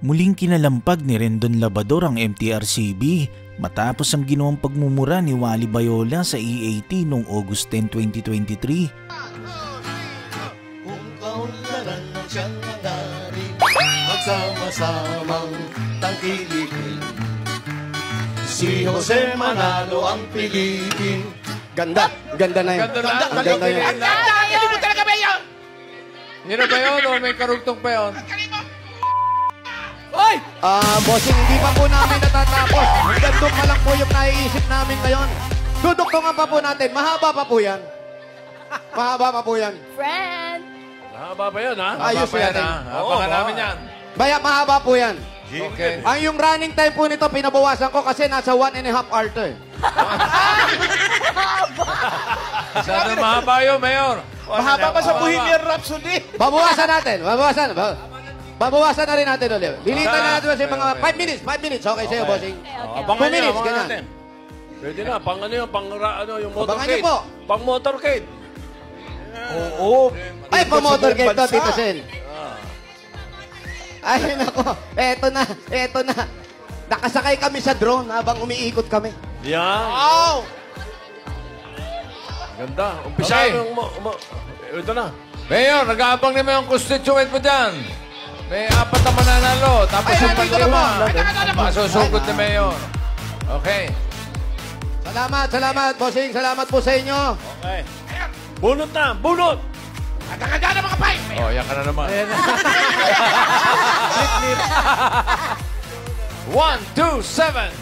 Muling kinalampag ni Rendon Labrador ang MTRCB matapos ang ginawang pagmumura ni Wally Bayola sa EAT noong August 10, 2023. Kung kaunlaran ng siyang nangarin, magsama-samang tangkilikin. Si Jose Manalo ang piliin. Ganda, ganda na yun. Ganda yun. Hindi mo talaga ba yun? Hindi na ba yun o may karugtong pa yun? Oy! Bossing, hindi pa po namin natatapos. Gandong pa lang po yung naiisip namin ngayon. Duduktungan pa po natin. Mahaba pa po yan. Mahaba pa po yan. Friend! Mahaba ba yun, ha? Ayos Mahaba yan. Abangan namin yan. Baya, mahaba po yan. Okay. Ang yung running time po nito, pinabawasan ko kasi nasa 1.5 hour to eh. Sana mahaba yun, Mayor. Mahaba pa sa Bohemian Rhapsody. Babawasan natin. Babawasan na rin natin ulit. Lilitan na natin kasi mga 5 minutes. 5 minutes. Okay sa'yo, bossing. Abangan 2 minutes, abangan ganyan. natin. Pwede na, pang ano yung Abangan motorcade. niyo po. Pang motorcade. Oo. Ay, pa-motorcade to, Tito Sen. Ay, nako. Eto na. Nakasakay kami sa drone habang umiikot kami. Yan. Wow! Ganda. Umpisa yung ito na. Mayor, nag-aabang naman yung constituent mo dyan. May 4 na mananalo. Tapos Ay, yung nandito na pangalawa. Masusugod ni Mayor. Okay. Salamat, bossing. Salamat po sa inyo. Okay. Bunot na! Bunot! Nagkakagana na mga pay! Oh, yan ka na naman. 1, 2, 7.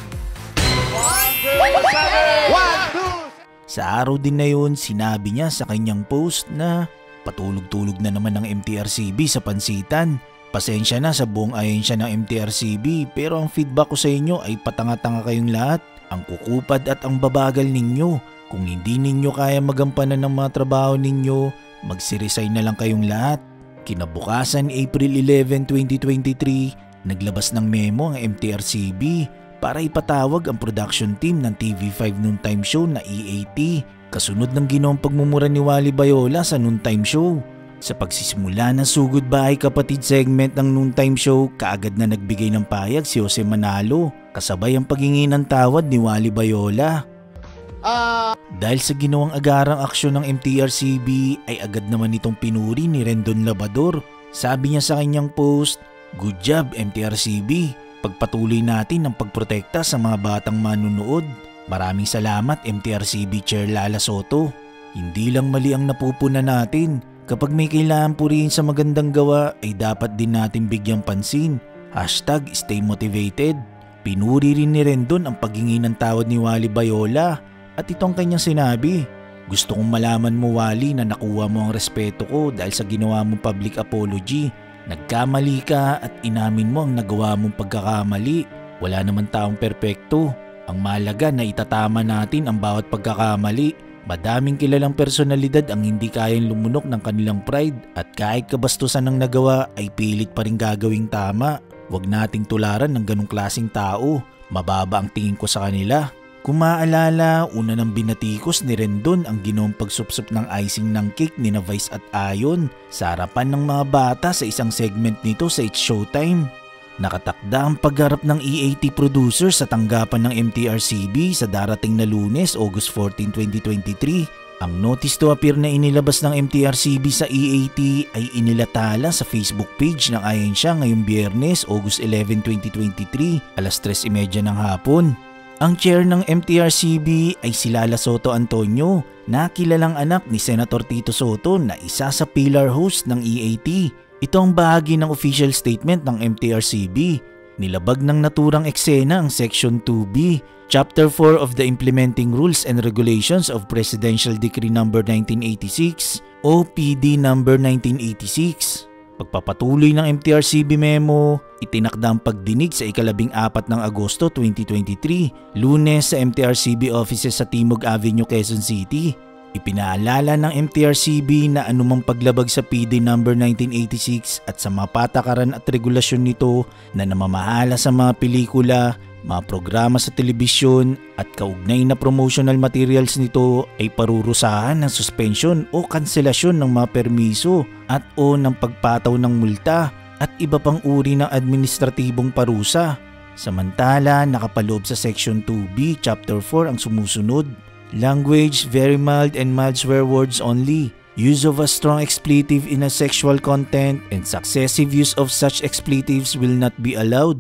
1, 2. Sa araw din na yun, sinabi niya sa kanyang post na patulog-tulog na naman ng MTRCB sa pansitan. Pasensya na sa buong ahensya ng MTRCB pero ang feedback ko sa inyo ay patanga-tanga kayong lahat. Ang kukupad at ang babagal ninyo. Kung hindi ninyo kaya magampanan ng mga trabaho ninyo, magsiresign na lang kayong lahat. Kinabukasan April 11, 2023, naglabas ng memo ang MTRCB para ipatawag ang production team ng TV5 Noontime Show na EAT kasunod ng ginawang pagmumura ni Wally Bayola sa Noontime Show. Sa pagsisimula ng Sugod Bahay Kapatid segment ng Noontime Show, kaagad na nagbigay ng payag si Jose Manalo kasabay ang paghingi ng tawad ni Wally Bayola. Dahil sa ginawang agarang aksyon ng MTRCB ay agad naman itong pinuri ni Rendon Labrador. Sabi niya sa kanyang post, "Good job MTRCB, pagpatuloy natin ang pagprotekta sa mga batang manunood. Maraming salamat MTRCB Chair Lala Soto. Hindi lang mali ang napupuna natin. Kapag may kailangan purihin sa magandang gawa ay dapat din natin bigyang pansin. #stay motivated." Pinuri rin ni Rendon ang paghingi ng tawad ni Wally Bayola at itong kanyang sinabi, "Gusto kong malaman mo Wally na nakuha mo ang respeto ko dahil sa ginawa mong public apology. Nagkamali ka at inamin mo ang nagawa mong pagkakamali. Wala naman taong perpekto. Ang mahalaga na itatama natin ang bawat pagkakamali. Madaming kilalang personalidad ang hindi kayang lumunok ng kanilang pride at kahit kabastusan ng nagawa ay pilit pa rin gagawing tama. Huwag nating tularan ng ganong klaseng tao. Mababa ang tingin ko sa kanila." Kung maaalala, una nang binatikos ni Rendon ang ginawang pagsupsup ng icing ng cake ni na Vice at Ayon sa harapan ng mga bata sa isang segment nito sa It's Showtime. Nakatakda ang pagharap ng EAT producers sa tanggapan ng MTRCB sa darating na Lunes, August 14, 2023. Ang notice to appear na inilabas ng MTRCB sa EAT ay inilatala sa Facebook page ng ahensya ngayong Biyernes, August 11, 2023, alas 3:30 ng hapon. Ang chair ng MTRCB ay si Lala Soto Antonio, na kilalang anak ni Senator Tito Soto na isa sa pillar host ng EAT. Ito ang bahagi ng official statement ng MTRCB. Nilabag ng naturang eksena ang Section 2B, Chapter 4 of the Implementing Rules and Regulations of Presidential Decree No. 1986 o PD No. 1986. Pagpapatuloy ng MTRCB memo, itinakda ang pagdinig sa ika-14 ng Agosto 2023, Lunes sa MTRCB offices sa Timog Avenue, Quezon City. Ipinaalala ng MTRCB na anumang paglabag sa PD No. 1986 at sa mga patakaran at regulasyon nito na namamahala sa mga pelikula, mga programa sa telebisyon at kaugnay na promotional materials nito ay parurusahan ng suspension o kanselasyon ng mga permiso at o ng pagpataw ng multa at iba pang uri ng administratibong parusa. Samantala, nakapaloob sa Section 2B, Chapter 4 ang sumusunod. Language, very mild and mild swear words only. Use of a strong expletive in a sexual content and successive use of such expletives will not be allowed.